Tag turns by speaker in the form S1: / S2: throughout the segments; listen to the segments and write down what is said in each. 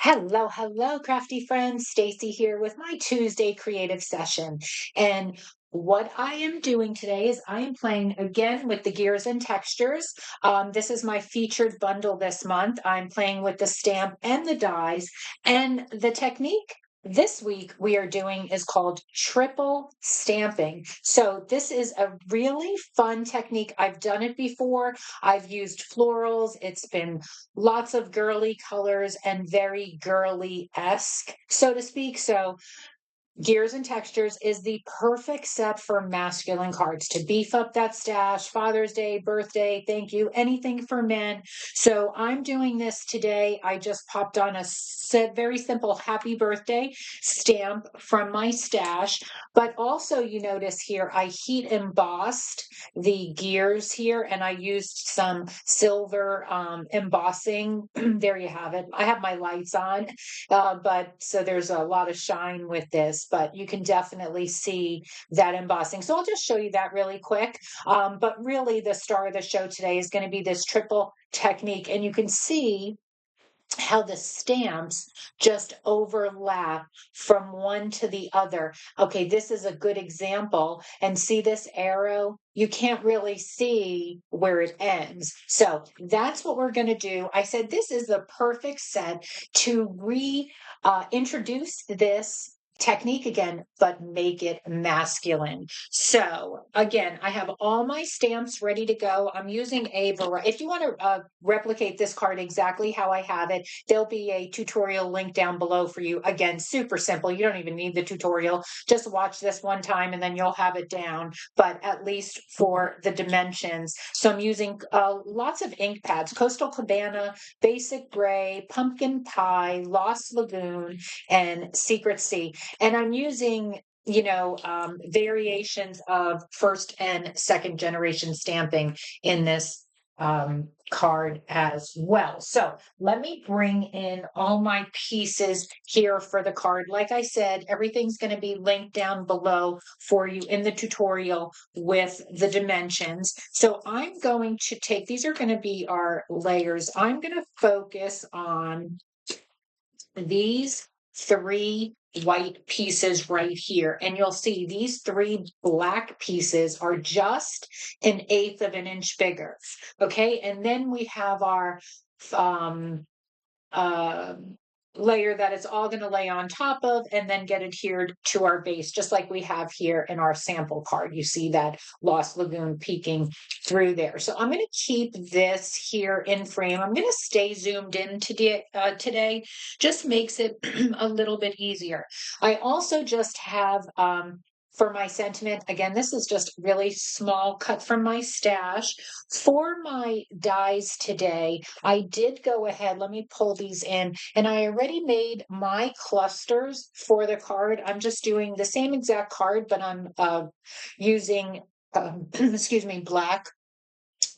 S1: Hello, hello, crafty friends. Stacy here with my Tuesday creative session. And what I am doing today is I am playing again with the gears and textures. This is my featured bundle this month. I'm playing with the stamp and the dies. And the technique this week we are doing is called triple stamping. So this is a really fun technique. I've done it before. I've used florals. It's been lots of girly colors and very girly-esque, so to speak. So Gears and Textures is the perfect set for masculine cards to beef up that stash, Father's Day, birthday, thank you, anything for men. So I'm doing this today. I just popped on a very simple happy birthday stamp from my stash. But also, you notice here, I heat embossed the gears here and I used some silver embossing. There you have it. I have my lights on, but so there's a lot of shine with this, but you can definitely see that embossing. So I'll just show you that really quick. But really the star of the show today is going to be this triple technique. And you can see how the stamps just overlap from one to the other. Okay, this is a good example. And see this arrow? You can't really see where it ends. So that's what we're going to do. I said this is the perfect set to reintroduce this technique again, but make it masculine. So again, I have all my stamps ready to go. I'm using a variety. If you want to replicate this card exactly how I have it, there'll be a tutorial link down below for you. Again, super simple. You don't even need the tutorial. Just watch this one time and then you'll have it down, but at least for the dimensions. So I'm using lots of ink pads, Coastal Cabana, Basic Gray, Pumpkin Pie, Lost Lagoon, and Secret Sea. And I'm using variations of first and second generation stamping in this card as well. So let me bring in all my pieces here for the card. Like I said, everything's going to be linked down below for you in the tutorial with the dimensions. So I'm going to take, these are going to be our layers. I'm going to focus on these three white pieces right here. And you'll see these three black pieces are just 1/8 of an inch bigger. Okay. And then we have our um, uh, layer that it's all going to lay on top of and then get adhered to our base, just like we have here in our sample card. You see that Lost Lagoon peeking through there. So I'm going to keep this here in frame. I'm going to stay zoomed in today. Just makes it a little bit easier. I also just have for my sentiment, again, this is just really small cut from my stash. For my dies today, I did go ahead, let me pull these in, and I already made my clusters for the card. I'm just doing the same exact card, but I'm using, excuse me, black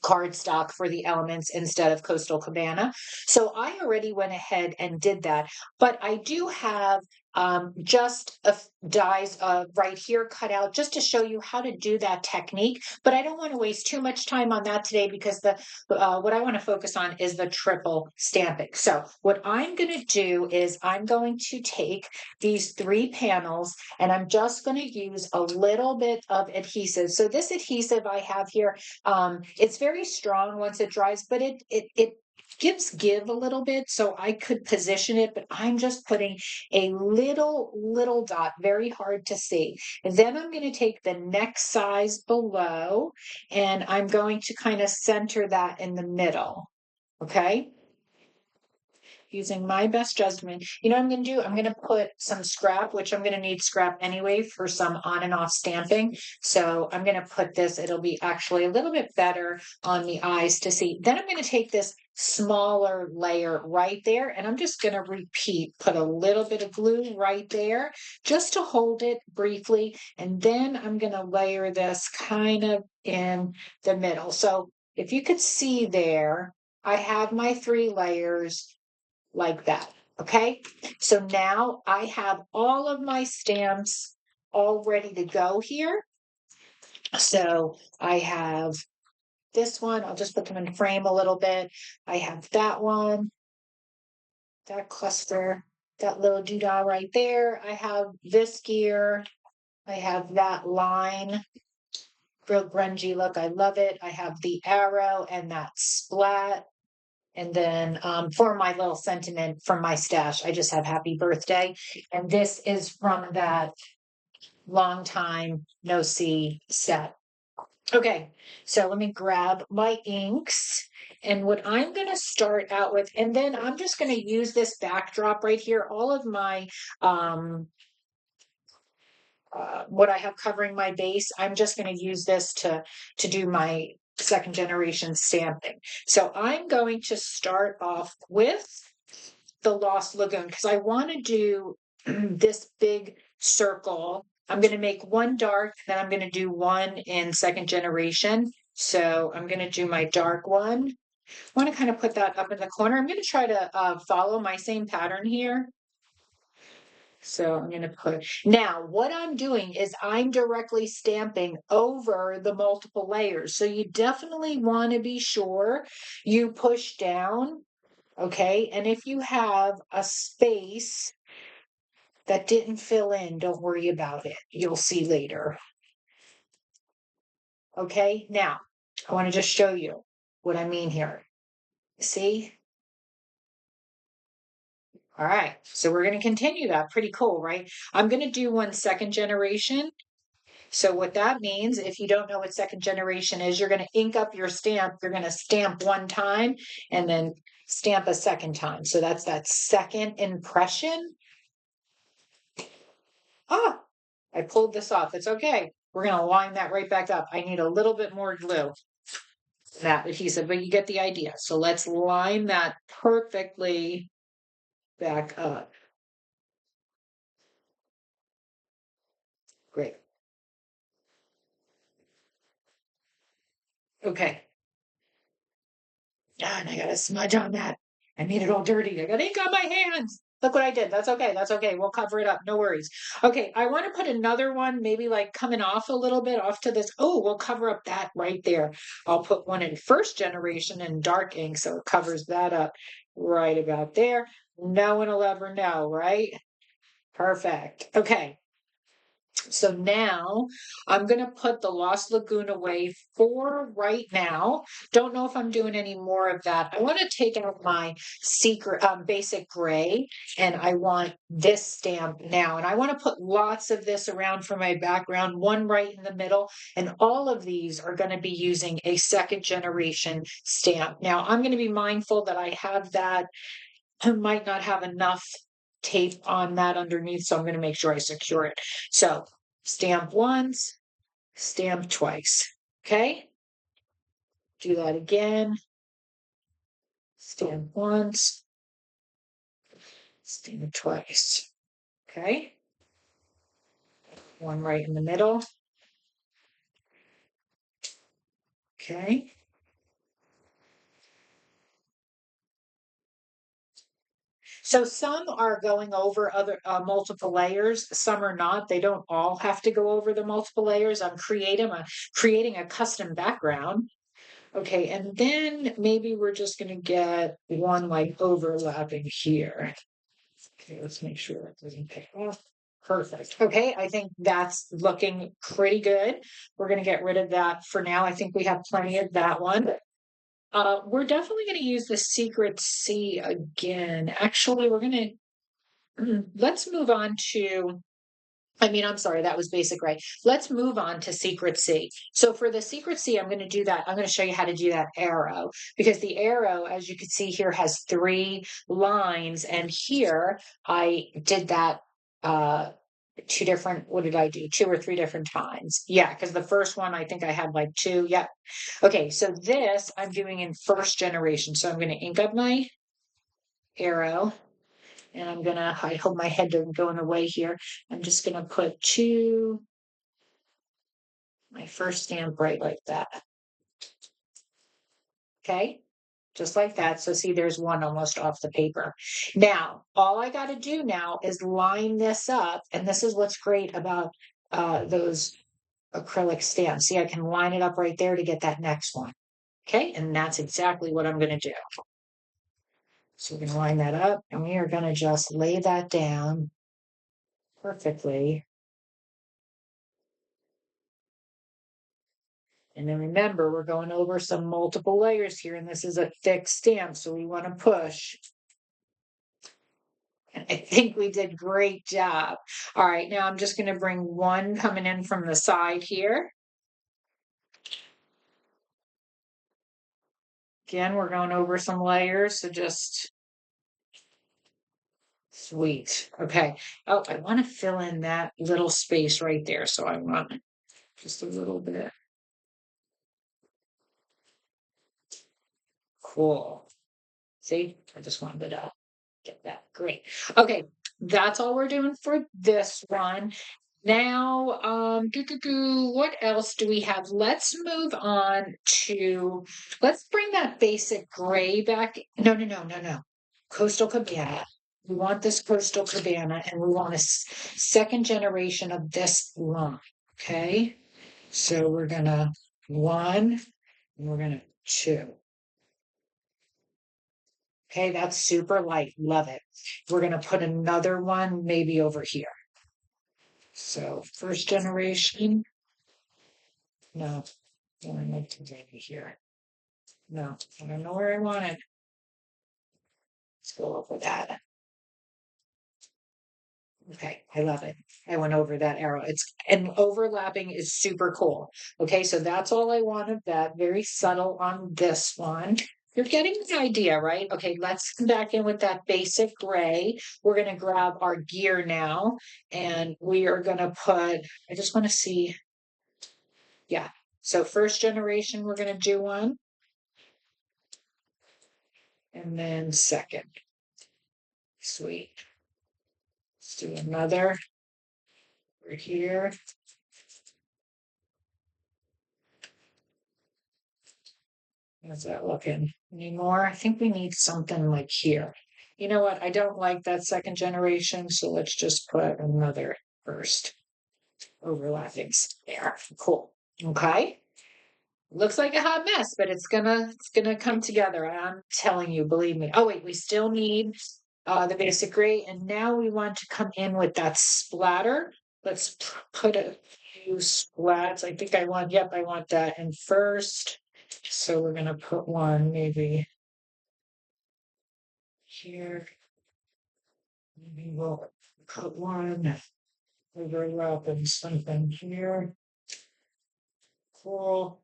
S1: cardstock for the elements instead of Coastal Cabana. So I already went ahead and did that, but I do have just dies right here cut out just to show you how to do that technique. But I don't want to waste too much time on that today because the what I want to focus on is the triple stamping. So what I'm going to do is I'm going to take these three panels and I'm just going to use a little bit of adhesive. So this adhesive I have here, it's very strong once it dries, but it gives give a little bit, so I could position it, but I'm just putting a little dot, very hard to see. And then I'm going to take the next size below and I'm going to kind of center that in the middle. Okay. Using my best judgment. You know what I'm going to do? I'm going to put some scrap, which I'm going to need scrap anyway for some on and off stamping. So I'm going to put this, it'll be actually a little bit better on the eyes to see. Then I'm going to take this smaller layer right there and I'm just going to repeat, put a little bit of glue right there just to hold it briefly. And then I'm going to layer this kind of in the middle. So if you could see there, I have my 3 layers like that. Okay. So now I have all of my stamps all ready to go here. So I have this one. I'll just put them in frame a little bit. I have that one. that cluster, that little doodah right there. I have this gear. I have that line, real grungy look. I love it. I have the arrow and that splat. And then for my little sentiment from my stash, I just have happy birthday. And this is from that long time no see set. Okay, so let me grab my inks. And what I'm going to start out with, and then I'm just going to use this backdrop right here. All of my, what I have covering my base, I'm just going to use this to do my second generation stamping. So I'm going to start off with the Lost Lagoon because I want to do this big circle. I'm going to make one dark, then I'm going to do one in second generation. So I'm going to do my dark one. I want to kind of put that up in the corner. I'm going to try to follow my same pattern here. So I'm going to put, now what I'm doing is I'm directly stamping over the multiple layers. So you definitely want to be sure you push down. Okay, and if you have a space that didn't fill in, don't worry about it. You'll see later. Okay, now I want to just show you what I mean here. See? All right, so we're going to continue that. Pretty cool, right? I'm going to do one second generation. So what that means, if you don't know what second generation is, you're going to ink up your stamp. You're going to stamp one time and then stamp a second time. So that's that second impression. Ah, I pulled this off. It's okay. We're going to line that right back up. I need a little bit more glue, that adhesive, but you get the idea. So let's line that perfectly back up. Great. Okay. Ah, and I got a smudge on that. I made it all dirty. I got ink on my hands. Look what I did. That's okay. That's okay. We'll cover it up. No worries. Okay. I want to put another one, maybe like coming off a little bit off to this. Oh, we'll cover up that right there. I'll put one in first generation in dark ink. So it covers that up right about there. No one will ever know, right? Perfect. Okay. So now I'm going to put the Lost Lagoon away for right now. Don't know if I'm doing any more of that. I want to take out my secret basic gray and I want this stamp now. And I want to put lots of this around for my background, one right in the middle. And all of these are going to be using a second generation stamp. Now I'm going to be mindful that I have that. I might not have enough tape on that underneath, so I'm going to make sure I secure it. So stamp once, stamp twice. Okay. Do that again. Stamp once, stamp twice. Okay. One right in the middle. Okay. So some are going over other multiple layers. Some are not. They don't all have to go over the multiple layers. I'm creating a custom background. Okay, and then maybe we're just going to get one like overlapping here. Okay, let's make sure it doesn't pick off. Perfect. Okay, I think that's looking pretty good. We're going to get rid of that for now. I think we have plenty of that one. We're definitely going to use the secret C again. Actually, we're going to let's move on to. I'm sorry, that was basic, right? Let's move on to secret C. So for the secret C, I'm going to do that. I'm going to show you how to do that arrow because the arrow, as you can see here, has 3 lines. And here I did that 2 different, what did I do? 2 or 3 different times. Yeah, because the first one, I think I had like 2. Yeah. Okay, so this I'm doing in first generation. So I'm going to ink up my arrow. And I'm gonna, I hope my head doesn't go in the way here. I'm just gonna put my first stamp right like that. Okay, just like that. So see, there's one almost off the paper. Now, all I gotta do now is line this up. And this is what's great about those acrylic stamps. See, I can line it up right there to get that next one. Okay, and that's exactly what I'm gonna do. So we're going to line that up and we are going to just lay that down perfectly. And then remember, we're going over some multiple layers here, and this is a thick stamp, so we want to push. And I think we did great job. All right, now I'm just going to bring one coming in from the side here. Again, we're going over some layers, so just sweet. Okay. Oh, I want to fill in that little space right there, so I want just a little bit. Cool. See, I just wanted to get that. Great. Okay, that's all we're doing for this one. Now, what else do we have? Let's move on to, let's bring that basic gray back. No. Coastal Cabana. We want this Coastal Cabana and we want a second generation of this line. Okay. So we're gonna one and we're gonna two. Okay, that's super light. Love it. We're gonna put another one maybe over here. So first generation. No, I want to maybe here. No, I don't know where I want it. Let's go over that. Okay, I love it. I went over that arrow. It's and overlapping is super cool. Okay, so that's all I want of that. Very subtle on this one. You're getting the idea, right? Okay, let's come back in with that basic gray. We're going to grab our gear now and we are going to put, I just want to see. Yeah, so first generation, we're going to do one. And then second. Sweet. Let's do another. We're here. How's that looking? Any more? I think we need something like here. You know what? I don't like that second generation, so let's just put another first overlapping there. Cool. Okay. Looks like a hot mess, but it's gonna come together. I'm telling you, believe me. Oh wait, we still need the basic gray, and now we want to come in with that splatter. Let's put a few splats. I think I want, yep, I want that in first. So we're gonna put one maybe here. Maybe we'll put one overlapping something here. Cool.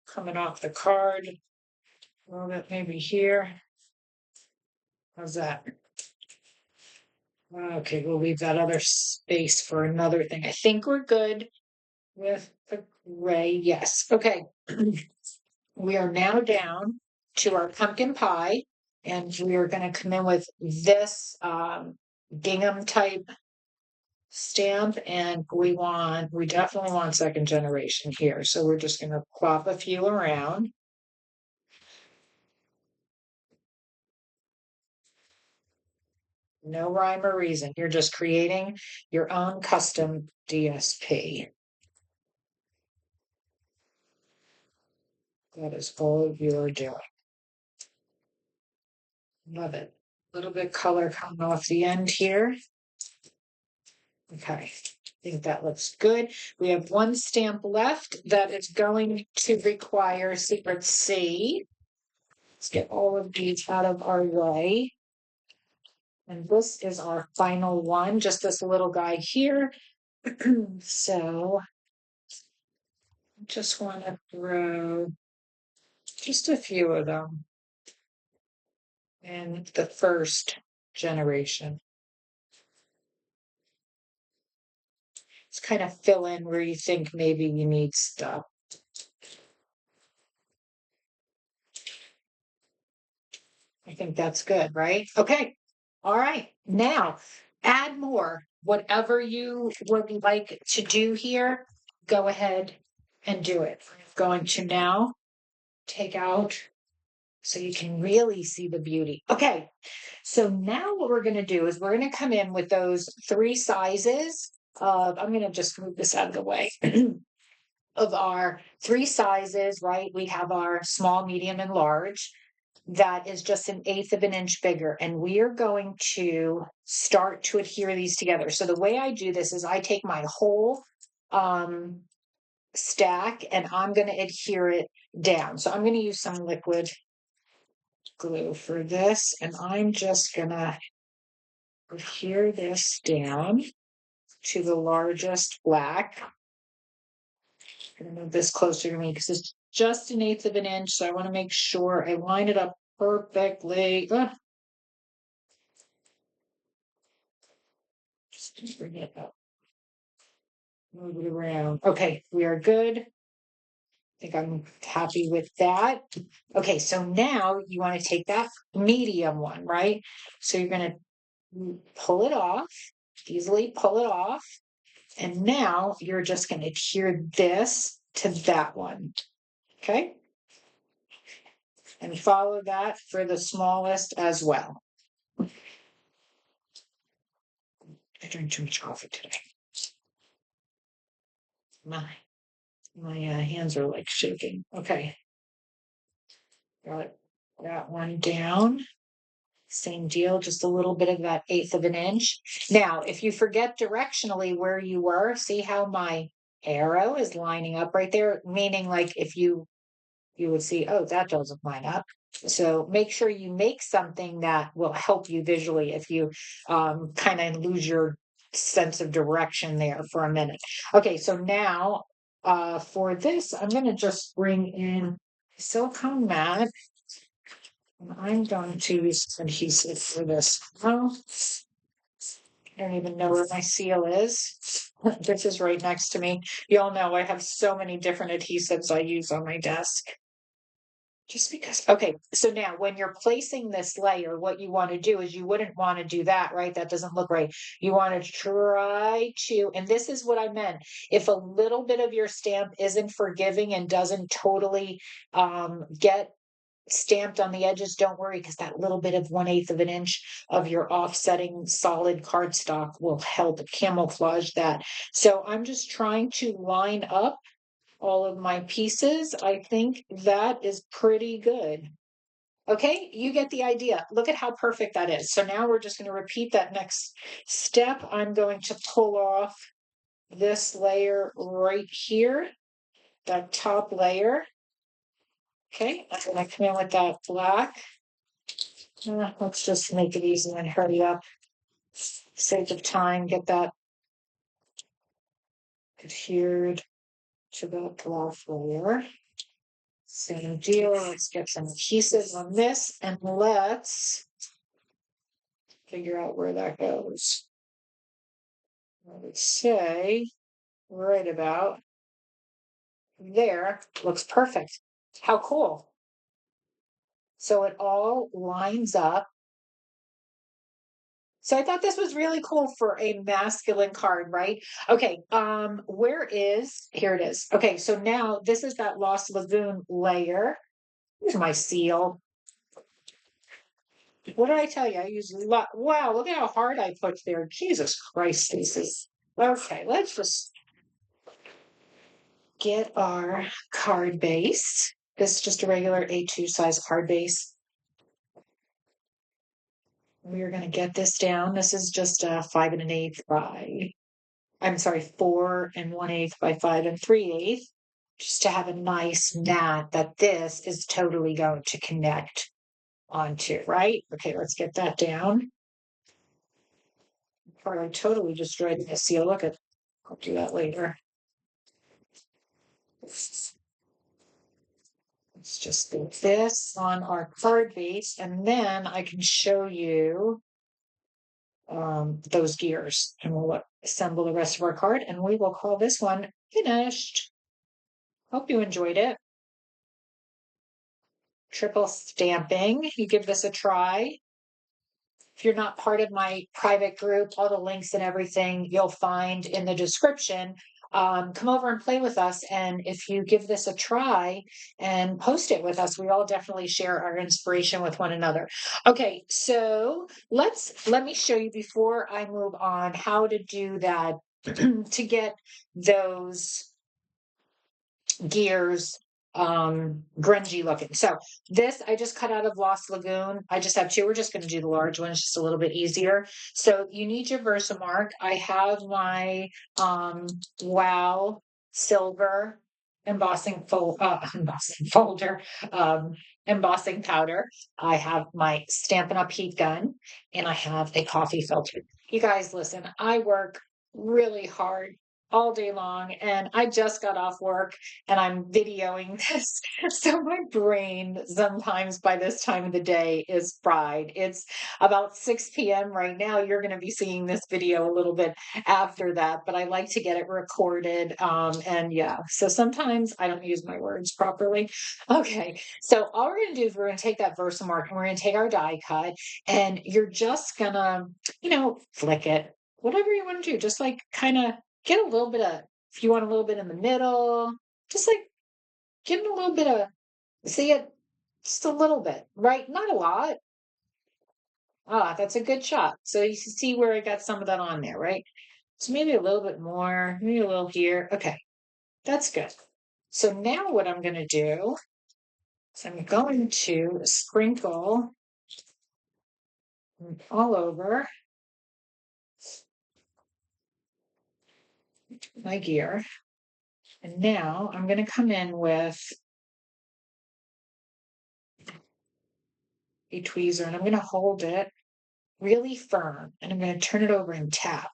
S1: Coming off the card. A little bit maybe here. How's that? Okay, we'll leave that other space for another thing. I think we're good with the gray. Yes. Okay. We are now down to our pumpkin pie, and we are going to come in with this gingham type stamp, and we definitely want second generation here. So we're just going to plop a few around. No rhyme or reason. You're just creating your own custom DSP. That is all you're doing. Love it. A little bit color coming off the end here. Okay, I think that looks good. We have one stamp left that is going to require Secret C. Let's get all of these out of our way. And this is our final one, just this little guy here. So just want to throw just a few of them in the first generation. It's kind of fill in where you think maybe you need stuff. I think that's good, right? Okay. All right. Now add more. Whatever you would like to do here, go ahead and do it. I'm going to now take out so you can really see the beauty. Okay. So now what we're going to do is we're going to come in with those three sizes of, I'm going to just move this out of the way. Of our three sizes, right? We have our small, medium, and large. that is just an eighth of an inch bigger. And we are going to start to adhere these together. So the way I do this is I take my whole stack and I'm going to adhere it down. So I'm going to use some liquid glue for this, and I'm just going to adhere this down to the largest black. I'm going to move this closer to me because it's just an eighth of an inch. So I want to make sure I line it up perfectly. Just bring it up. Move it around. Okay, we are good. I think I'm happy with that. Okay, so now you want to take that medium one, right? So you're going to pull it off, easily pull it off. And now you're just going to adhere this to that one. Okay. And follow that for the smallest as well. I drank too much coffee today. My hands are like shaking. Okay. Got that one down. Same deal, just a little bit of that eighth of an inch. Now, if you forget directionally where you were, see how my arrow is lining up right there? Meaning like if you would see, oh, that doesn't line up. So make sure you make something that will help you visually if you kind of lose your sense of direction there for a minute. Okay, so now for this, I'm going to just bring in silicone mat. And I'm going to use adhesive for this. Oh, I don't even know where my seal is. This is right next to me. You all know I have so many different adhesives I use on my desk. Just because, okay, so now when you're placing this layer, what you want to do is you wouldn't want to do that, right? That doesn't look right. You want to try to, and this is what I meant. If a little bit of your stamp isn't forgiving and doesn't totally get stamped on the edges, don't worry, because that little bit of 1/8 of an inch of your offsetting solid cardstock will help camouflage that. So I'm just trying to line up all of my pieces. I think that is pretty good. Okay, you get the idea. Look at how perfect that is. So now we're just going to repeat that next step. I'm going to pull off this layer right here, that top layer. Okay, I'm going to come in with that black. Let's just make it easy and hurry up. Sake of time, get that adhered to that black layer. Same deal. Let's get some adhesive on this and let's figure out where that goes. I would say right about there. Looks perfect. How cool. So it all lines up. So I thought this was really cool for a masculine card, right? Okay, here it is. Okay, so now this is that Lost Lagoon layer. Here's my seal. What did I tell you? I use a lot. Wow, look at how hard I put there. Jesus Christ, Stacey. Okay, let's just get our card base. This is just a regular A2 size card base. We are going to get this down. This is just a 5 1/8 by, I'm sorry, 4 1/8 by 5 3/8, just to have a nice mat that this is totally going to connect onto, right? Okay, let's get that down. Or I totally destroyed the seal. Look at, I'll do that later. Let's just do this on our card base, and then I can show you those gears, and we'll assemble the rest of our card, and we will call this one finished. Hope you enjoyed it. Triple stamping. You give this a try. If you're not part of my private group, all the links and everything you'll find in the description. Come over and play with us. And if you give this a try and post it with us, we all definitely share our inspiration with one another. Okay, so let me show you before I move on how to do that to get those gears grungy looking. So this I just cut out of Lost Lagoon. I just have two. We're just going to do the large one. It's just a little bit easier. So you need your Versamark. I have my Wow silver embossing folder, embossing powder. I have my Stampin' Up! Heat gun, and I have a coffee filter. You guys, listen, I work really hard all day long, and I just got off work and I'm videoing this. So my brain sometimes by this time of the day is fried. It's about 6 p.m. right now. You're going to be seeing this video a little bit after that, but I like to get it recorded. And yeah, so sometimes I don't use my words properly. Okay, so all we're going to do is we're going to take that Versamark and we're going to take our die cut, and you're just going to, flick it, whatever you want to do, just like kind of get a little bit of, if you want a little bit in the middle, just like give it a little bit of, see it, just a little bit, right? Not a lot. Ah, that's a good shot. So you can see where I got some of that on there, right? So maybe a little bit more, maybe a little here. Okay, that's good. So now what I'm going to do is I'm going to sprinkle all over my gear. And now I'm going to come in with a tweezer and I'm going to hold it really firm and I'm going to turn it over and tap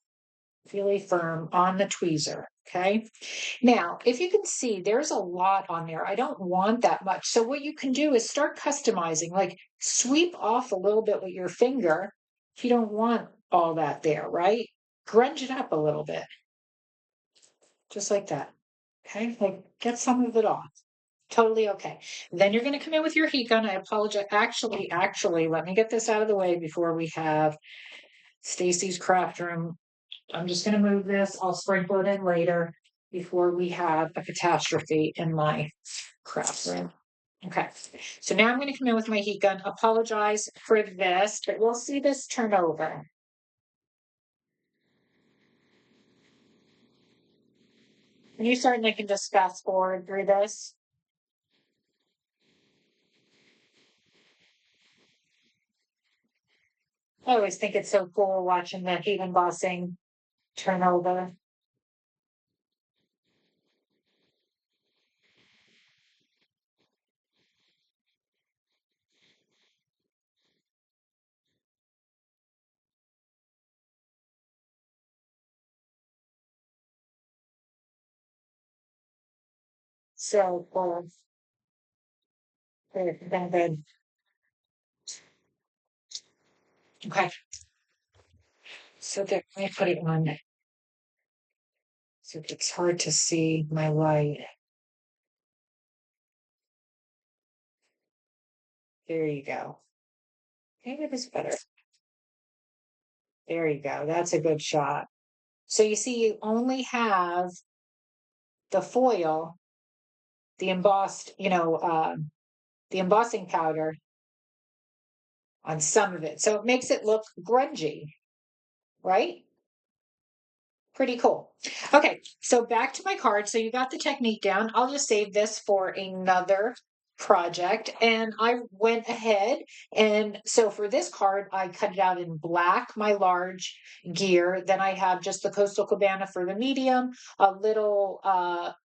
S1: really firm on the tweezer. Okay. Now, if you can see, there's a lot on there. I don't want that much. So what you can do is start customizing, like sweep off a little bit with your finger if you don't want all that there, right? Grunge it up a little bit, just like that. Okay. Like get some of it off. Totally okay. Then you're going to come in with your heat gun. I apologize. Actually, let me get this out of the way before we have Stacy's craft room. I'm just going to move this. I'll sprinkle it in later before we have a catastrophe in my craft room. Okay, so now I'm going to come in with my heat gun. Apologize for this, but we'll see this turn over. And you certainly can just fast forward through this. I always think it's so cool watching the heat embossing turn over. So cool. Good. Okay, so there, let me put it on. So it's hard to see my light. There you go. Maybe it is better. There you go. That's a good shot. So you see, you only have the foil, the embossed, the embossing powder on some of it. So it makes it look grungy, right? Pretty cool. Okay, so back to my card. So you got the technique down. I'll just save this for another project. And I went ahead and so for this card, I cut it out in black, my large gear. Then I have just the Coastal Cabana for the medium, a little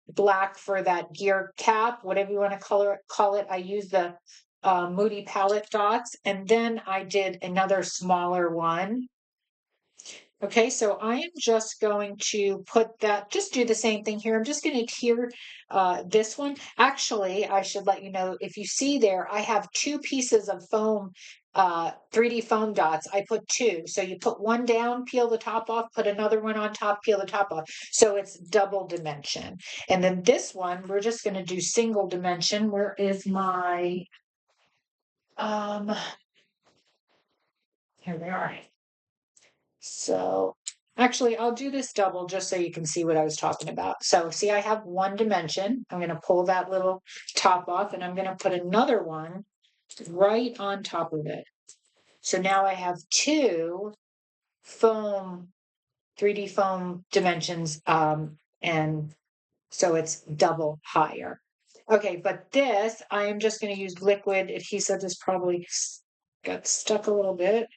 S1: black for that gear cap, whatever you want to call it. I use the Moody palette dots. And then I did another smaller one. Okay, so I am just going to put that, just do the same thing here. I'm just going to adhere this one. Actually, I should let you know, if you see there, I have two pieces of foam, 3D foam dots. I put two. So you put one down, peel the top off, put another one on top, peel the top off. So it's double dimension. And then this one, we're just going to do single dimension. Where is my, um, here they are. So actually, I'll do this double just so you can see what I was talking about. So see, I have one dimension. I'm going to pull that little top off and I'm going to put another one right on top of it. So now I have two foam, 3D foam dimensions, and so it's double higher. Okay, but this, I am just gonna use liquid adhesive. This probably got stuck a little bit.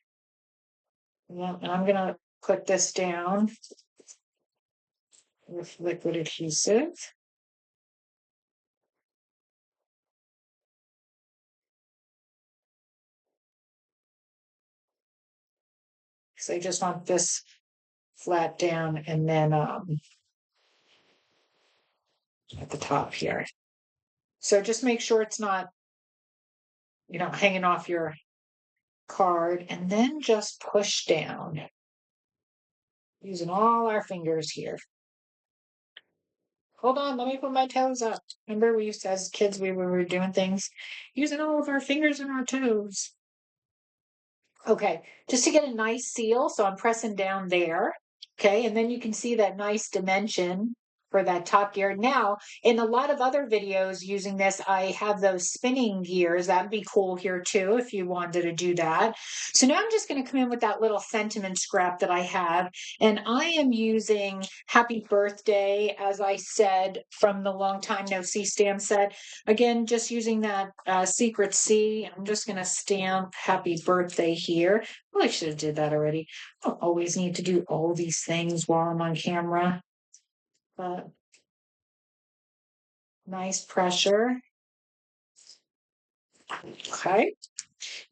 S1: Yeah, and I'm gonna put this down with liquid adhesive. Because I just want this flat down and then at the top here. So just make sure it's not, hanging off your card, and then just push down using all our fingers here. Hold on, let me put my toes up. Remember, we used to, as kids, we were doing things using all of our fingers and our toes. Okay, just to get a nice seal, so I'm pressing down there. Okay, and then you can see that nice dimension for that top gear. Now, in a lot of other videos using this, I have those spinning gears. That'd be cool here too if you wanted to do that. So now I'm just going to come in with that little sentiment scrap that I have, and I am using Happy Birthday, as I said, from the Long Time No See stamp set. Again, just using that Secret C. I'm just going to stamp Happy Birthday here. Well, I should have did that already. I don't always need to do all these things while I'm on camera. But nice pressure. Okay.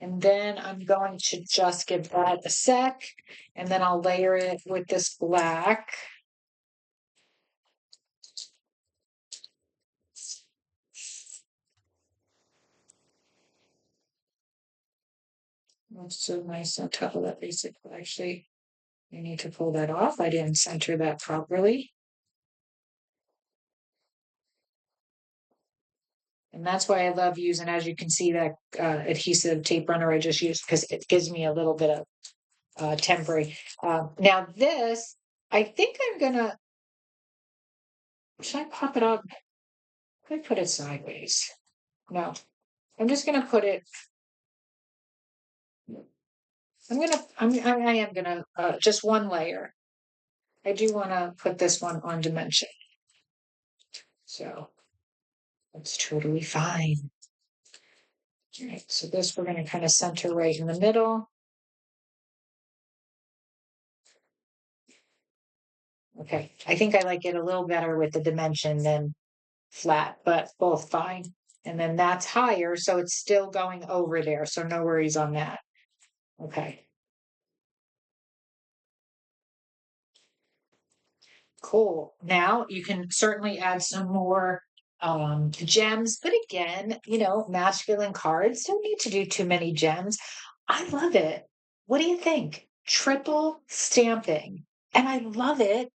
S1: And then I'm going to just give that a sec, and then I'll layer it with this black. That's so nice on top of that basic. Actually, you need to pull that off. I didn't center that properly. And that's why I love using, as you can see, that adhesive tape runner I just used, because it gives me a little bit of temporary. Now this, I think I'm gonna, should I pop it up? Could I put it sideways? No, I'm just gonna put it, I am gonna, just one layer. I do wanna put this one on dimension. So that's totally fine. All right, so this we're gonna kind of center right in the middle. Okay, I think I like it a little better with the dimension than flat, but both fine. And then that's higher, so it's still going over there, so no worries on that. Okay, cool. Now you can certainly add some more gems, but again, masculine cards don't need to do too many gems. I love it. What do you think? Triple stamping. And I love it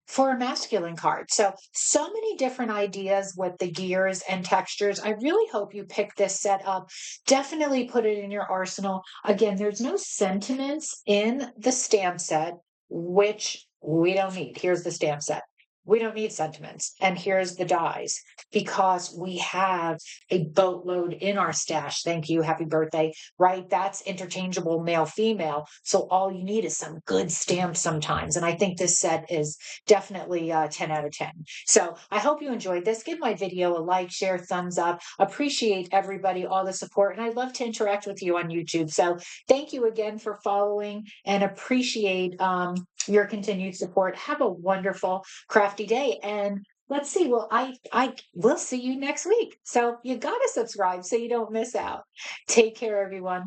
S1: for a masculine card. So many different ideas with the gears and textures. I really hope you pick this set up. Definitely put it in your arsenal. Again, there's no sentiments in the stamp set, which we don't need. Here's the stamp set. We don't need sentiments. And here's the dies, because we have a boatload in our stash. Thank you. Happy birthday. Right? That's interchangeable male, female. So all you need is some good stamps sometimes. And I think this set is definitely 10 out of 10. So I hope you enjoyed this. Give my video a like, share, thumbs up. Appreciate everybody, all the support. And I'd love to interact with you on YouTube. So thank you again for following, and appreciate your continued support. Have a wonderful crafty day. And let's see. Well, I will see you next week. So you got to subscribe so you don't miss out. Take care, everyone.